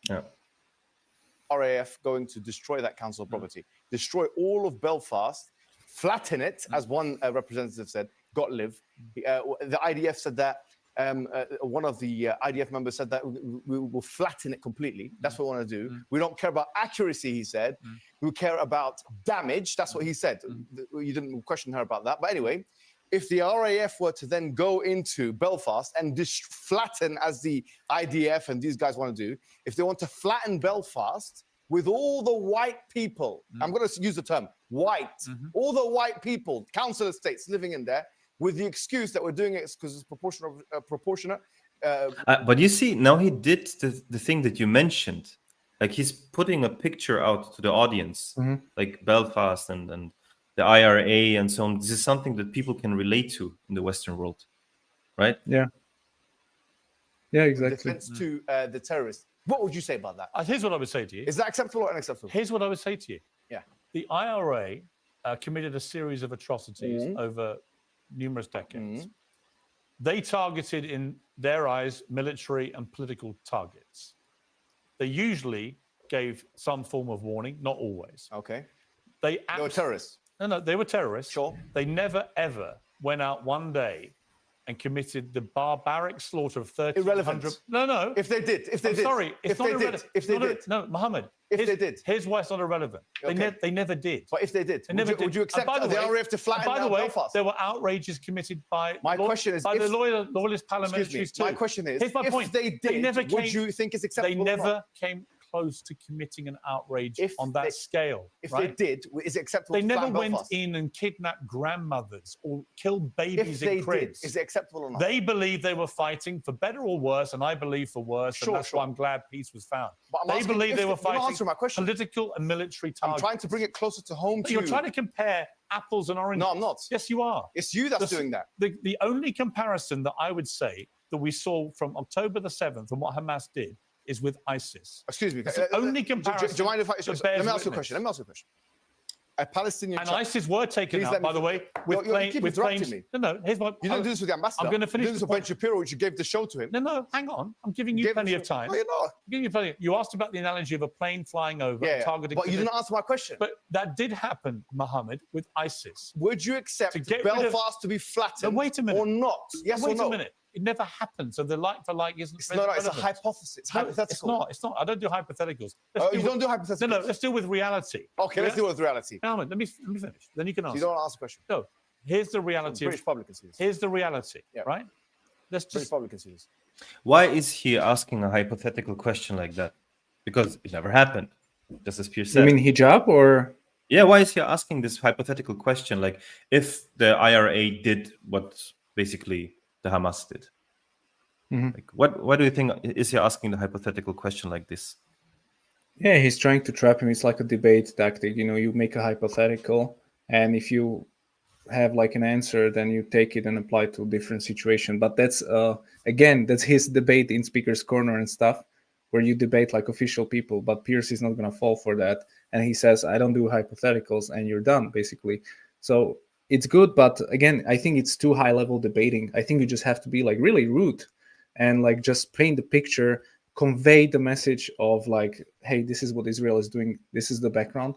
yeah. RAF going to destroy that council property, destroy all of Belfast, flatten it, as one representative said, Gottlieb. The IDF said that, one of the IDF members said that we will flatten it completely. That's what we want to do. We don't care about accuracy, he said. We care about damage. That's what he said. You didn't question her about that. But anyway, if the RAF were to then go into Belfast and flatten, as the IDF and these guys want to do, if they want to flatten Belfast with all the white people, I'm going to use the term white, all the white people, council estates living in there, with the excuse that we're doing it because it's proportionate. But you see, now he did the thing that you mentioned. Like he's putting a picture out to the audience, like Belfast and the IRA and so on. This is something that people can relate to in the Western world, right? Yeah. Yeah, exactly. Defense to the terrorists. What would you say about that? Here's what I would say to you. Is that acceptable or unacceptable? Here's what I would say to you. Yeah. The IRA committed a series of atrocities over numerous decades. They targeted, in their eyes, military and political targets. They usually gave some form of warning, not always. Okay. They were terrorists. No, they were terrorists. Sure. They never, ever went out one day and committed the barbaric slaughter of 1,300. Irrelevant. No. If they did. Sorry, it's not irrelevant. If they did. No, Mohammed. If they did. Here's why it's not irrelevant. Okay. They never did. But if they did, would you accept by the the way, RAF to flatten by the down way, Belfast? there were outrages committed by My question is, by if, the loyalist paramilitaries too. My question is, here's my point. If they did, would you think it's acceptable? They never came close to committing an outrage on that scale. If they did, is it acceptable? They to never went Belfast? in and kidnapped grandmothers or killed babies If they in cribs. did, is it acceptable or not? They believe they were fighting for better or worse, and I believe for worse, and that's why I'm glad peace was found. They believe they were fighting my question. political and military targets. I'm trying to bring it closer to home to you. You're trying to compare apples and oranges. No, I'm not. Yes, you are. It's you that's doing that. The only comparison that I would say that we saw from October the 7th and what Hamas did is with ISIS. Excuse me. It's the only comparison. Do you mind if let me ask you a question? a Palestinian. And ISIS were taken Please out, let me by the way, You're- with, you plane, keep with interrupting planes. me. No, here's my. You didn't do this with the ambassador. I'm going to finish You did this the with Ben point. Shapiro, which you gave the show to him. No, hang on. I'm giving you Gave plenty the of show- time. No, you're not. I'm giving you plenty. You asked about the analogy of a plane flying over, Yeah, targeting. but you didn't answer my question. But that did happen, Mohammed, with ISIS. Would you accept To get rid of- Belfast to be flattened No, wait a minute. or not? Yes Wait or no? a minute. It never happened. So the like for like isn't It's not. It's a relevant. hypothesis. It's No, hypothetical. It's not. I don't do hypotheticals. Oh, you deal don't do with- hypotheticals. No, let's deal with reality. Okay, let's deal with reality. Mohammed, let me finish. Then you can So answer. you don't want to ask a question. No, here's the reality. British public can see this. Here's the reality, Yeah. right? Let's British just public can see this. Why is he asking a hypothetical question like that? Because it never happened, just as Piers You said. mean hijab or? Yeah, why is he asking this hypothetical question? Like, if the IRA did what basically the Hamas did, like, what do you think? Is he asking the hypothetical question like this? Yeah, he's trying to trap him. It's like a debate tactic. You know, you make a hypothetical, and if you have like an answer, then you take it and apply it to a different situation. But that's again, that's his debate in Speaker's Corner and stuff, where you debate like official people. But Piers is not going to fall for that, and he says, "I don't do hypotheticals," and you're done, basically. So it's good, but again, I think it's too high level debating. I think you just have to be like really rude, and like just paint the picture, convey the message of like, hey, this is what Israel is doing. This is the background.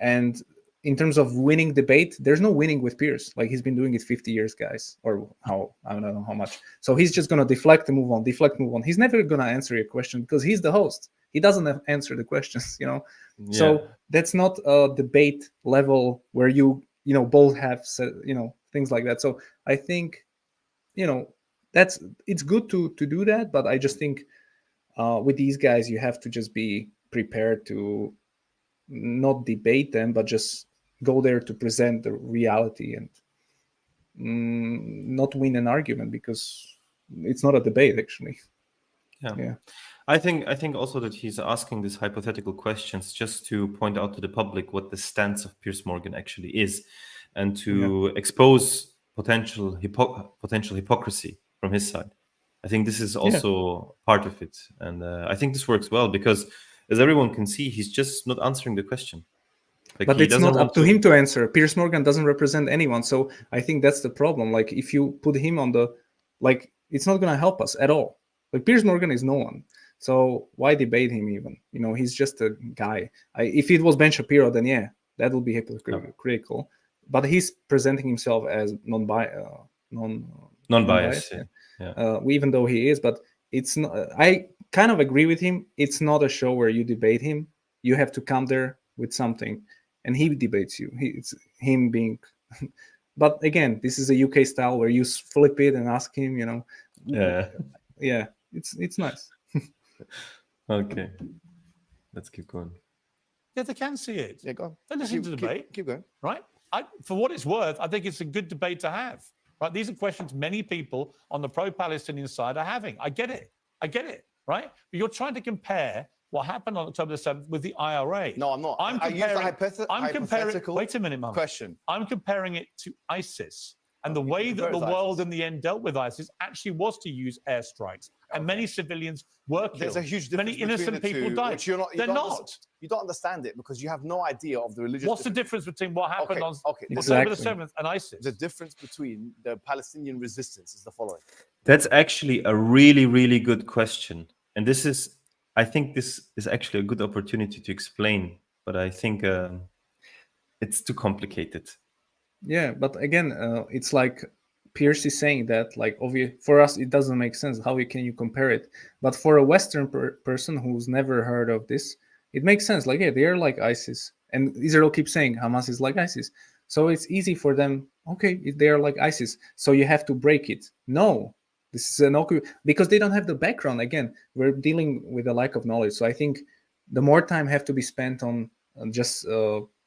And in terms of winning debate, there's no winning with Piers. Like, he's been doing it 50 years, guys, or how, I don't know how much. So he's just going to deflect and move on, deflect, move on. He's never going to answer your question because he's the host. He doesn't answer the questions, you know? Yeah. So that's not a debate level where you both have, things like that. So I think, it's good to do that, but I just think with these guys, you have to just be prepared to not debate them, but just go there to present the reality and not win an argument, because it's not a debate actually. Yeah. I think also that he's asking these hypothetical questions just to point out to the public what the stance of Piers Morgan actually is, and to expose potential hypocrisy from his side. I think this is also part of it, and I think this works well because, as everyone can see, he's just not answering the question. Like, but he it's doesn't not want up to him to answer. Piers Morgan doesn't represent anyone, so I think that's the problem. Like, if you put him on the, like, it's not going to help us at all. Like, Piers Morgan is no one, so why debate him even? He's just a guy. If it was Ben Shapiro, then yeah, that would be hypocritical. But he's presenting himself as non-biased. Even though he is, but it's not. I kind of agree with him. It's not a show where you debate him. You have to come there with something, and he debates you. It's him being. But again, this is a UK style where you flip it and ask him. Yeah, it's nice. Okay, let's keep going. Yeah, they can see it. Yeah, go on. They listen to the debate. Keep going. Right? For what it's worth, I think it's a good debate to have. Right? These are questions many people on the pro-Palestinian side are having. I get it. Right? But you're trying to compare what happened on October the 7th with the IRA. No, I'm not. I'm comparing. Wait a minute, Mum. Question. I'm comparing it to ISIS. And the way that the world in the end dealt with ISIS actually was to use airstrikes. And many civilians were killed. There's a huge difference. Many innocent between the people two, died. which you're not, They're not. You don't understand it because you have no idea of the religious. What's the difference between what happened on Exactly. October the 7th and ISIS? The difference between the Palestinian resistance is the following. That's actually a really, really good question. And I think this is actually a good opportunity to explain, but I think it's too complicated. Yeah, but again, it's like Piers is saying that, like, for us, it doesn't make sense. How can you compare it? But for a Western person who's never heard of this, it makes sense. Like, yeah, they're like ISIS. And Israel keeps saying Hamas is like ISIS. So it's easy for them. Okay, they are like ISIS. So you have to break it. No, this is an because they don't have the background. Again, we're dealing with a lack of knowledge. So I think the more time have to be spent on just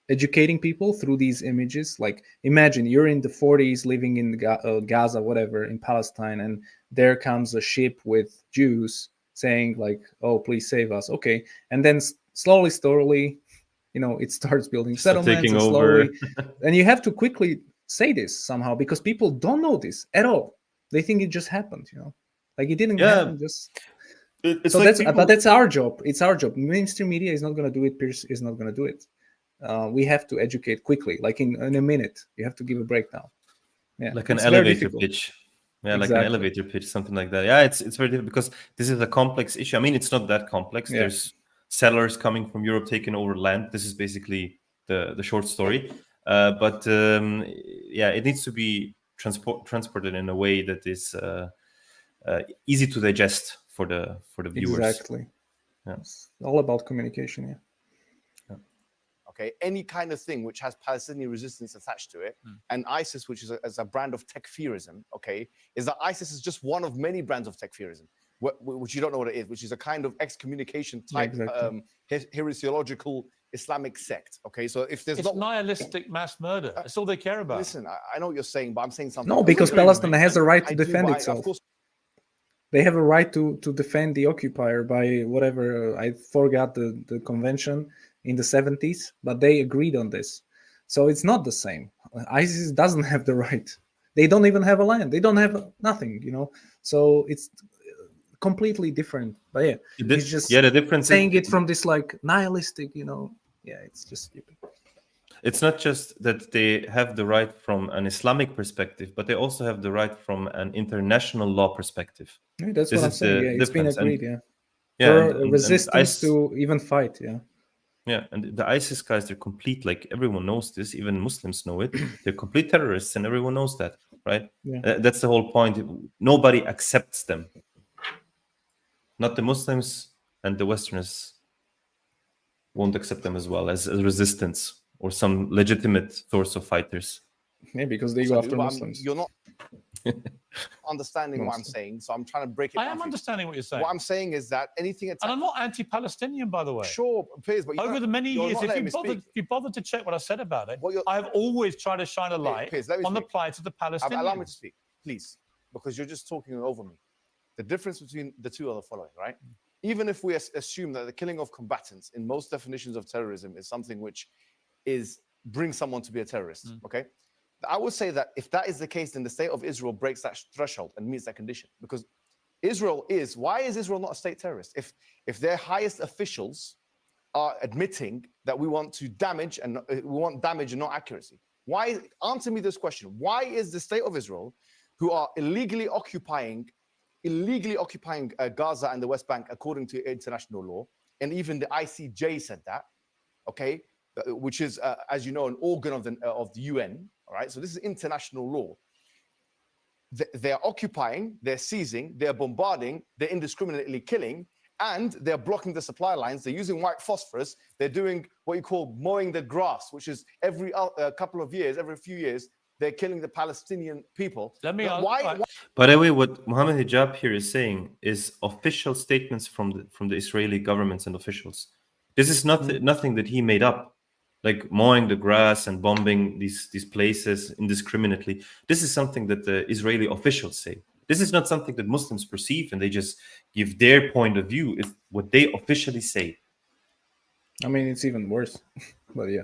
educating people through these images. Like, imagine you're in the 40s living in Gaza, whatever, in Palestine, and there comes a ship with Jews saying like, oh, please save us. Okay. And then slowly, it starts building settlements taking and over. And you have to quickly say this somehow because people don't know this at all. They think it just happened, like it didn't happen. It's so like but that's our job. It's our job. Mainstream media is not going to do it. Piers is not going to do it. we have to educate quickly, like in a minute. You have to give a breakdown. Yeah, like an it's very elevator difficult. pitch. Yeah, like Exactly. an elevator pitch, something like that. Yeah, it's very difficult because this is a complex issue. I mean, it's not that complex. Yeah. There's settlers coming from Europe taking over land. This is basically the short story. But yeah, it needs to be transported in a way that is easy to digest for the viewers. Exactly. Yeah. It's all about communication. Yeah. Okay, any kind of thing which has Palestinian resistance attached to it, and ISIS, which is a brand of tekfirism, okay, is that ISIS is just one of many brands of tekfirism, which you don't know what it is, which is a kind of excommunication type, exactly. heresiological Islamic sect. Okay, so if there's It's nihilistic mass murder. That's all they care about. listen, I know what you're saying, but I'm saying something. No, else. because agree with Palestine me. has a right to I do, defend but itself. of course, They have a right to defend the occupier by whatever. I forgot the convention in the 70s, but they agreed on this. So it's not the same. ISIS doesn't have the right. They don't even have a land. They don't have nothing, you know. So it's completely different. But yeah, it's just the difference saying is, it from this like nihilistic, you know. Yeah, it's just stupid. it's not just that they have the right from an Islamic perspective, but they also have the right from an international law perspective. Yeah, that's This what I'm is saying. the Yeah, it's been difference. And- agreed. Yeah, Yeah, for and resistance to even fight. Yeah. Yeah, and the ISIS guys, they're complete, like everyone knows this, even Muslims know it. They're complete terrorists, and everyone knows that, right? Yeah. That's the whole point. Nobody accepts them. Not the Muslims, and the Westerners won't accept them as well as resistance or some legitimate source of fighters. Yeah, because they go after Muslims. you're not understanding what I'm saying, so I'm trying to break it I down am for you. understanding what you're saying. What I'm saying is that anything And I'm not anti-Palestinian, by the way. sure, Piers, but Over the many you're years, not if letting you, me speak. bothered to check what I said about it, What you're- I have always tried to shine a light Piers, let me on the speak. plight of the Palestinians. Allow me to speak, please, because you're just talking over me. The difference between the two are the following, right? Even if we assume that the killing of combatants in most definitions of terrorism is something which brings someone to be a terrorist, okay? I would say that if that is the case, then the state of Israel breaks that threshold and meets that condition. Because why is Israel not a state terrorist? If their highest officials are admitting that we want to damage and we want damage and not accuracy, answer me this question. Why is the state of Israel, who are illegally occupying Gaza and the West Bank according to international law, and even the ICJ said that, okay, which is, as you know, an organ of the UN, all right? So this is international law. They're occupying, they're seizing, they're bombarding, they're indiscriminately killing, and they're blocking the supply lines. They're using white phosphorus. They're doing what you call mowing the grass, which is every couple of years, every few years, they're killing the Palestinian people. Let me Now, ask- why? By the way, what Mohammed Hijab here is saying is official statements from the Israeli governments and officials. This is nothing that he made up, like mowing the grass and bombing these places indiscriminately. This is something that the Israeli officials say. This is not something that Muslims perceive and they just give their point of view. It's what they officially say. I mean, it's even worse. But yeah.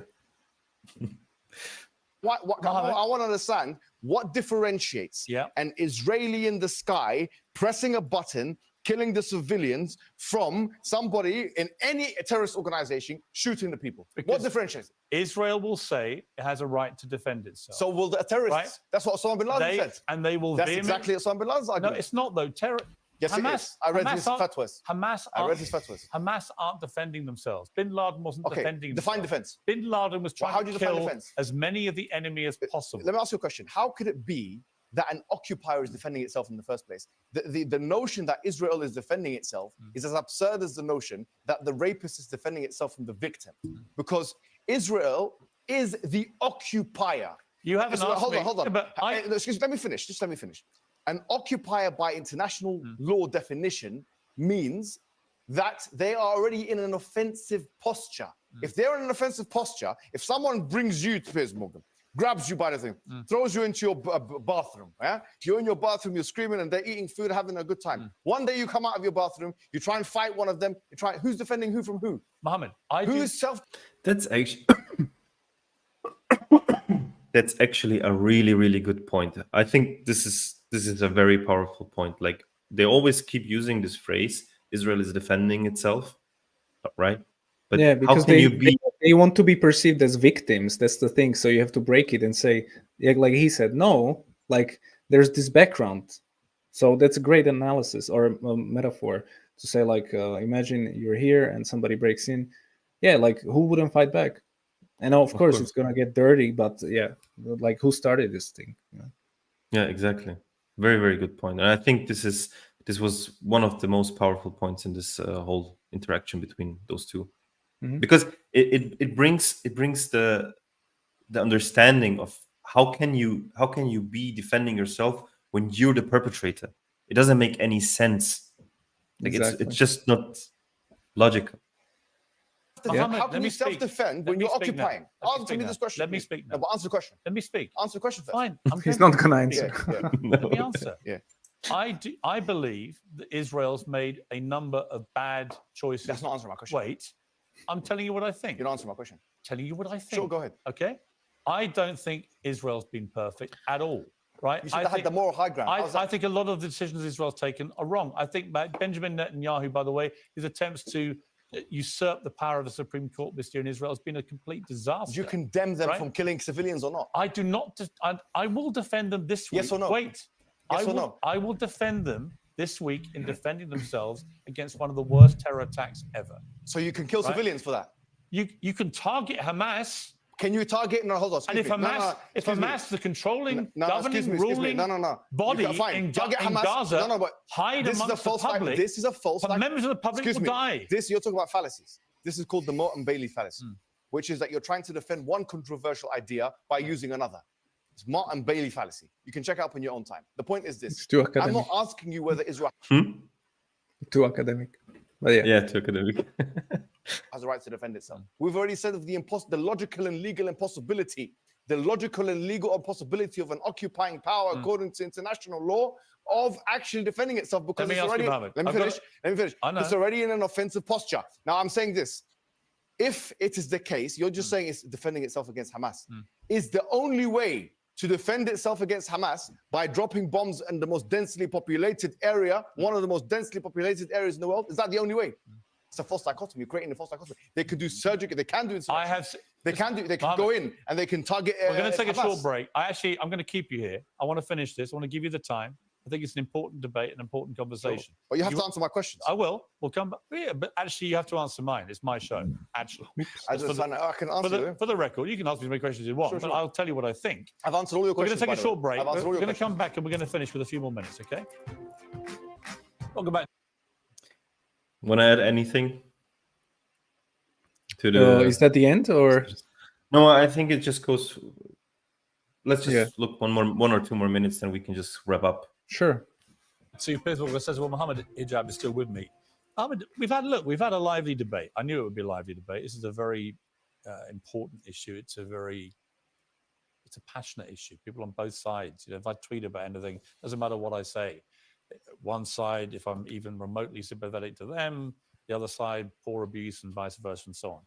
I want to understand what differentiates an Israeli in the sky pressing a button, killing the civilians, from somebody in any terrorist organization shooting the people. What differentiates it? Israel will say it has a right to defend itself. So will the terrorists? Right. That's what Osama bin Laden said. And they will That's vehemently- exactly Osama bin Laden's argument. No, it's not though. Yes, it is. I read his fatwas. Hamas aren't defending themselves. Bin Laden wasn't defending define himself. defense. Bin Laden was trying how do to you define kill defense? as many of the enemy as possible. Let me ask you a question. How could it be that an occupier is defending itself in the first place? The notion that Israel is defending itself is as absurd as the notion that the rapist is defending itself from the victim. Because Israel is the occupier. You haven't asked hold me. on. Yeah, but Excuse me, let me finish. Just let me finish. An occupier by international law definition means that they are already in an offensive posture. If they're in an offensive posture, if someone brings you to Piers Morgan, grabs you by the thing, throws you into your bathroom, yeah? You're in your bathroom, you're screaming, and they're eating food, having a good time. One day you come out of your bathroom, you try and fight one of them, who's defending who from who? Mohammed, That's actually that's actually a really, really good point. I think this is a very powerful point. Like, they always keep using this phrase, Israel is defending itself, right? But yeah, how because can you be they want to be perceived as victims. That's the thing. So you have to break it and say, like he said, no, like there's this background. So that's a great analysis or a metaphor to say, like, imagine you're here and somebody breaks in. Yeah, like who wouldn't fight back? And of course, it's gonna get dirty, but yeah, like who started this thing? Yeah, exactly. Very, very good point. And I think this was one of the most powerful points in this whole interaction between those two, because it brings the understanding of how can you be defending yourself when you're the perpetrator. It doesn't make any sense. Like Exactly. it's just not logical. Mohammed, How let can me you speak. self-defend Let when me you're speak now. occupying? Let me Answer speak me now. this question. Let me please. speak No, now. but answer the question. Let me speak. Answer the question first. Fine. I'm He's going not to. gonna Yeah, answer. yeah. Let me answer. Yeah. I believe that Israel's made a number of bad choices. That's not answering my question. Wait, I'm telling you what I think. You're not answering my question. Telling you what I think. Sure, go ahead. Okay. I don't think Israel's been perfect at all. Right. You should have had the moral high ground. I think a lot of the decisions Israel's taken are wrong. I think Benjamin Netanyahu, by the way, his attempts to usurp the power of the Supreme Court this year in Israel has been a complete disaster. Do you condemn them right? from killing civilians or not? I do not. I will defend them this week. Yes or no? Wait. Yes or no? I will defend them this week in defending themselves against one of the worst terror attacks ever. So you can kill civilians for that? You can target Hamas. Can you target? No, hold on. And if Hamas, the controlling, governing, ruling body in Gaza, hide amongst the public, this is a false. members of the public will die. You're talking about fallacies. This is called the Moat and Bailey fallacy, which is that you're trying to defend one controversial idea by using another. It's Moat and Bailey fallacy. You can check it up in your own time. The point is this: It's too academic. I'm not asking you whether Israel Too academic. But yeah, too academic. has a right to defend itself. We've already said of the logical and legal impossibility, of an occupying power according to international law of actually defending itself because it's already. Let me finish. It's already in an offensive posture. Now I'm saying this: if it is the case, you're just saying it's defending itself against Hamas. Is the only way to defend itself against Hamas by dropping bombs in the most densely populated area, one of the most densely populated areas in the world? Is that the only way? It's a false dichotomy. You're creating a false dichotomy. They could do surgery. They can do it. They can go in and they can target. We're going to take Hamas. a short break. I'm going to keep you here. I want to finish this. I want to give you the time. I think it's an important debate, an important conversation. Sure. But you have to answer my questions. I will. We'll come back. Yeah, but actually, you have to answer mine. It's my show. Actually, I can answer for the record. You can ask me as many questions as you want, sure. but I'll tell you what I think. I've answered all your questions. We're going to take a short break. I've answered all We're your going to come back and we're going to finish with a few more minutes. Okay. Welcome back. Want to add anything to the? Is that the end or? No, I think it just goes. Let's just look one or two more minutes, and we can just wrap up. Sure. So Piers says, "Well, Mohammed Hijab is still with me." Mohammed, we've had a lively debate. I knew it would be a lively debate. This is a very important issue. It's a passionate issue. People on both sides. If I tweet about anything, doesn't matter what I say. One side, if I'm even remotely sympathetic to them, the other side, poor abuse, and vice versa, and so on.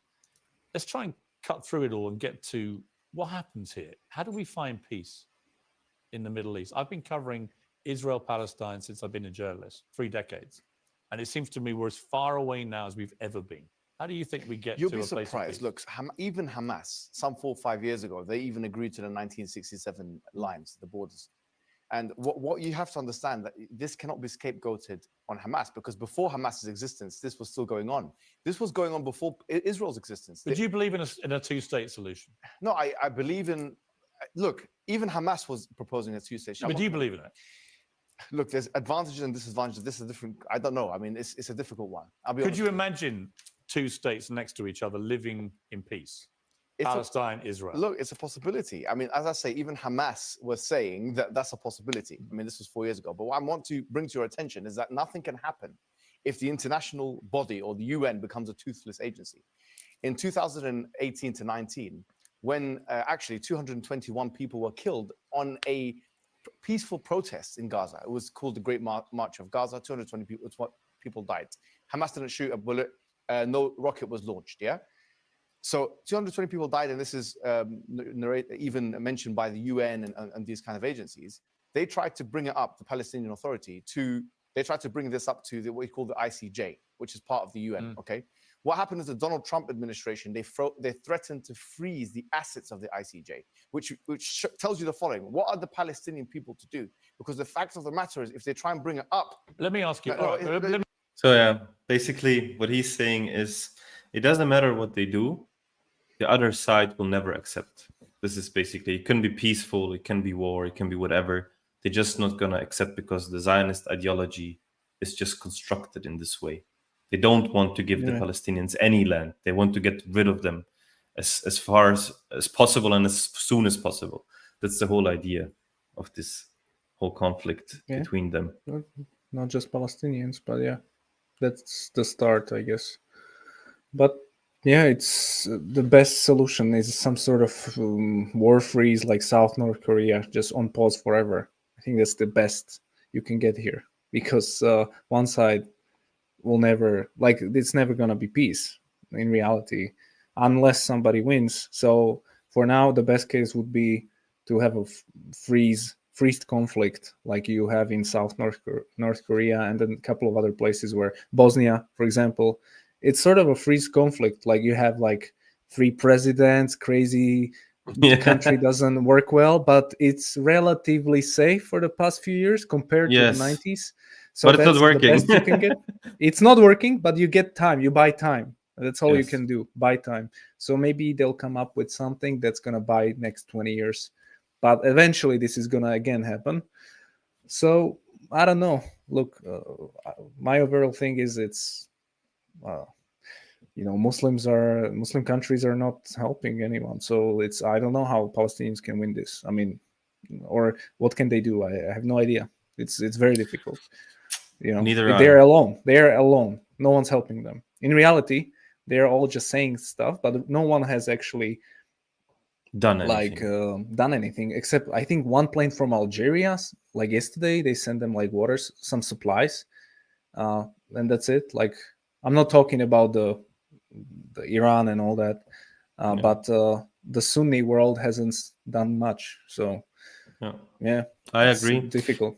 Let's try and cut through it all and get to what happens here. How do we find peace in the Middle East? I've been covering Israel-Palestine since I've been a journalist, 3 decades. And it seems to me we're as far away now as we've ever been. How do you think we get to a place of peace? You'll be surprised. Look, even Hamas, some 4 or 5 years ago, they even agreed to the 1967 lines, the borders. And what you have to understand that this cannot be scapegoated on Hamas, because before Hamas's existence, this was still going on. This was going on before Israel's existence. But do you believe in a two-state solution? No, I believe in. Look, even Hamas was proposing a two-state solution. But do you believe in it? Look, there's advantages and disadvantages. This is a different. I don't know. I mean, it's a difficult one. Could you imagine 2 states next to each other living in peace? Palestine, Israel. Look, it's a possibility. I mean, as I say, even Hamas was saying that that's a possibility. I mean, this was 4 years ago. But what I want to bring to your attention is that nothing can happen if the international body or the UN becomes a toothless agency. In 2018 to 19, when actually 221 people were killed on a peaceful protest in Gaza. It was called the Great March of Gaza. 220 people died. Hamas didn't shoot a bullet. No rocket was launched. Yeah. So 220 people died, and this is even mentioned by the UN and these kind of agencies. They tried to bring it up, the Palestinian Authority, they tried to bring this up to what we call the ICJ, which is part of the UN. Okay. What happened is the Donald Trump administration, they threatened to freeze the assets of the ICJ, which tells you the following. What are the Palestinian people to do? Because the fact of the matter is, if they try and bring it up... Let me ask you. So yeah, basically what he's saying is, it doesn't matter what they do, the other side will never accept. This is basically, it can be peaceful, it can be war, it can be whatever. They're just not going to accept because the Zionist ideology is just constructed in this way. They don't want to give the Palestinians any land. They want to get rid of them as far as possible and as soon as possible. That's the whole idea of this whole conflict between them. Not just Palestinians, but yeah, that's the start, I guess. But yeah, it's the best solution is some sort of war freeze like South North Korea, just on pause forever. I think that's the best you can get here, because one side will never, like, it's never going to be peace in reality unless somebody wins. So for now, the best case would be to have a freezed conflict like you have in South North Korea, and then a couple of other places where Bosnia, for example, it's sort of a freeze conflict. Like you have like 3 presidents, crazy. The country doesn't work well, but it's relatively safe for the past few years compared to the 90s. So but it's not working. The best you can get. It's not working, but you get time. You buy time. That's all you can do. Buy time. So maybe they'll come up with something that's going to buy next 20 years. But eventually this is going to again happen. So I don't know. Look, my overall thing is it's, Muslim countries are not helping anyone. So I don't know how Palestinians can win this. I mean, or what can they do? I have no idea. It's very difficult. They're alone. They're alone. No one's helping them. In reality, they're all just saying stuff, but no one has actually done anything, except I think one plane from Algeria, like yesterday, they sent them like water, some supplies, and that's it. Like, I'm not talking about the Iran and all that, but the Sunni world hasn't done much. So yeah, I agree. Difficult.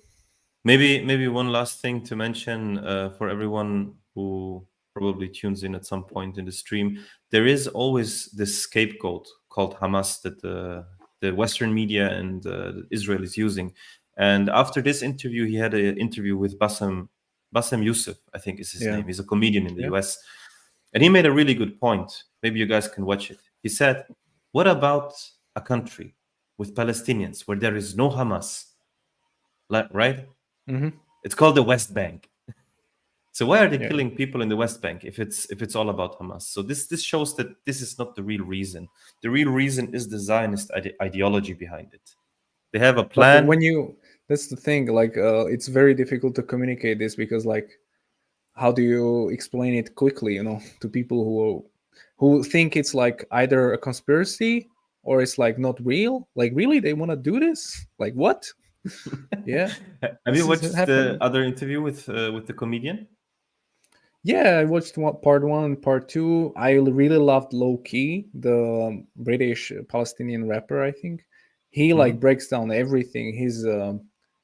Maybe one last thing to mention for everyone who probably tunes in at some point in the stream. There is always this scapegoat called Hamas that the Western media and Israel is using. And after this interview, he had an interview with Bassem Youssef, I think is his name. He's a comedian in the US. And he made a really good point. Maybe you guys can watch it. He said, what about a country with Palestinians where there is no Hamas? Right? Mm-hmm. It's called the West Bank. So why are they killing people in the West Bank if it's all about Hamas? So this shows that this is not the real reason. The real reason is the Zionist ideology behind it. They have a plan. But that's the thing. Like, it's very difficult to communicate this because, like, how do you explain it quickly? To people who think it's like either a conspiracy or it's like not real. Like, really, they want to do this? Like, what? Yeah. Have you watched the other interview with the comedian? Yeah, I watched part 1 and part 2. I really loved Low Key, the British Palestinian rapper. I think he like breaks down everything.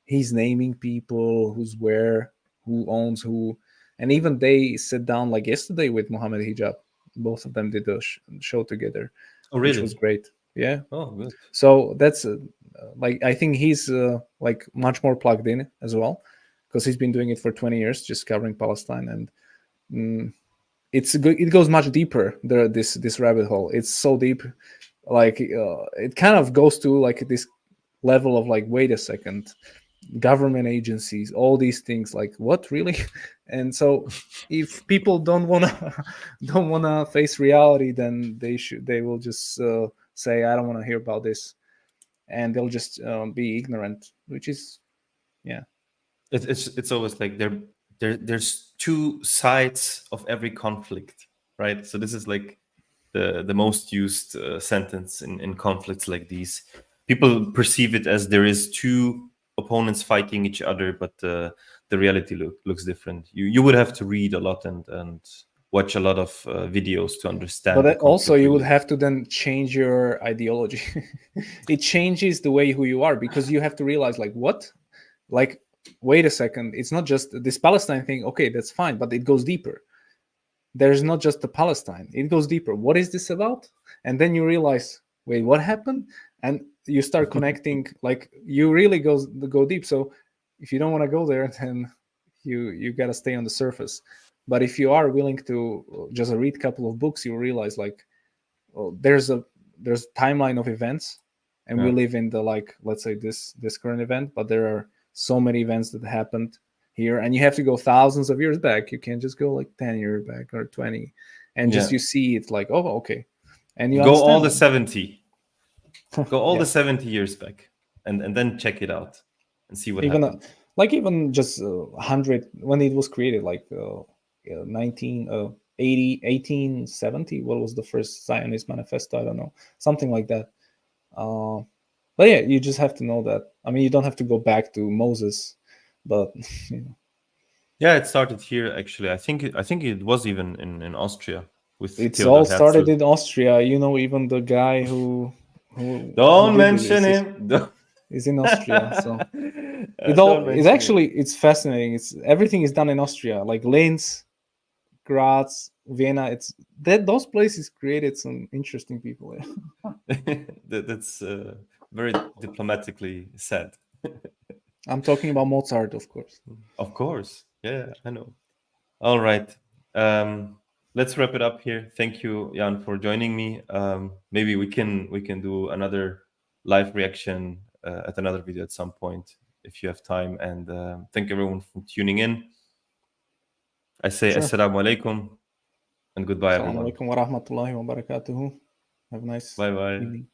He's naming people, who's where, who owns who, and even they sat down like yesterday with Mohammed Hijab. Both of them did a show together, which was great. Yeah. Oh, good. So that's like, I think he's like much more plugged in as well, because he's been doing it for 20 years, just covering Palestine, and it's good. It goes much deeper. This rabbit hole. It's so deep, like it kind of goes to like this level of like, wait a second, government agencies, all these things, like what really? And so if people don't wanna face reality, then they will just say, I don't want to hear about this, and they'll just be ignorant, which is it's always like there's 2 sides of every conflict, right? So this is like the most used sentence in conflicts like these. People perceive it as there is 2 opponents fighting each other, but the reality looks different. You would have to read a lot and watch a lot of videos to understand. But also you would have to then change your ideology. It changes the way who you are, because you have to realize, like, what? Like, wait a second, it's not just this Palestine thing. Okay, that's fine, but it goes deeper. there's not just the Palestine. It goes deeper. What is this about? And then you realize, wait, what happened? And you start connecting. Like, you really go deep. So if you don't want to go there, then you got to stay on the surface. But if you are willing to just read a couple of books, you realize, like, well, there's a timeline of events, and we live in the, like, let's say this current event, but there are so many events that happened here, and you have to go thousands of years back. You can't just go like 10 years back or 20, and just you see it like, oh, okay, and you go all the that. 70. Go all Yeah. the 70 years back, and then check it out and see what even happened. even just 100 when it was created, like 1870. What was the first Zionist manifesto? I don't know, something like that. But yeah, you just have to know that. I mean, you don't have to go back to Moses, but you know. Yeah, it started here actually. I think it was even in Austria with It's Theodor all started Herzl. in Austria. You know, even the guy who Don't did mention this him. Don't. is in Austria. So Don't mention him. it's fascinating. It's everything is done in Austria, like Linz, Graz, Vienna. It's that those places created some interesting people. That's very diplomatically said. I'm talking about Mozart, of course. Of course. Yeah, I know. All right. Let's wrap it up here. Thank you, Jan, for joining me. Maybe we can do another live reaction at another video at some point if you have time. And thank everyone for tuning in. I say assalamu alaikum and goodbye, everyone. Assalamu alaikum wa rahmatullahi wa barakatuhu. Have a nice Bye-bye. evening.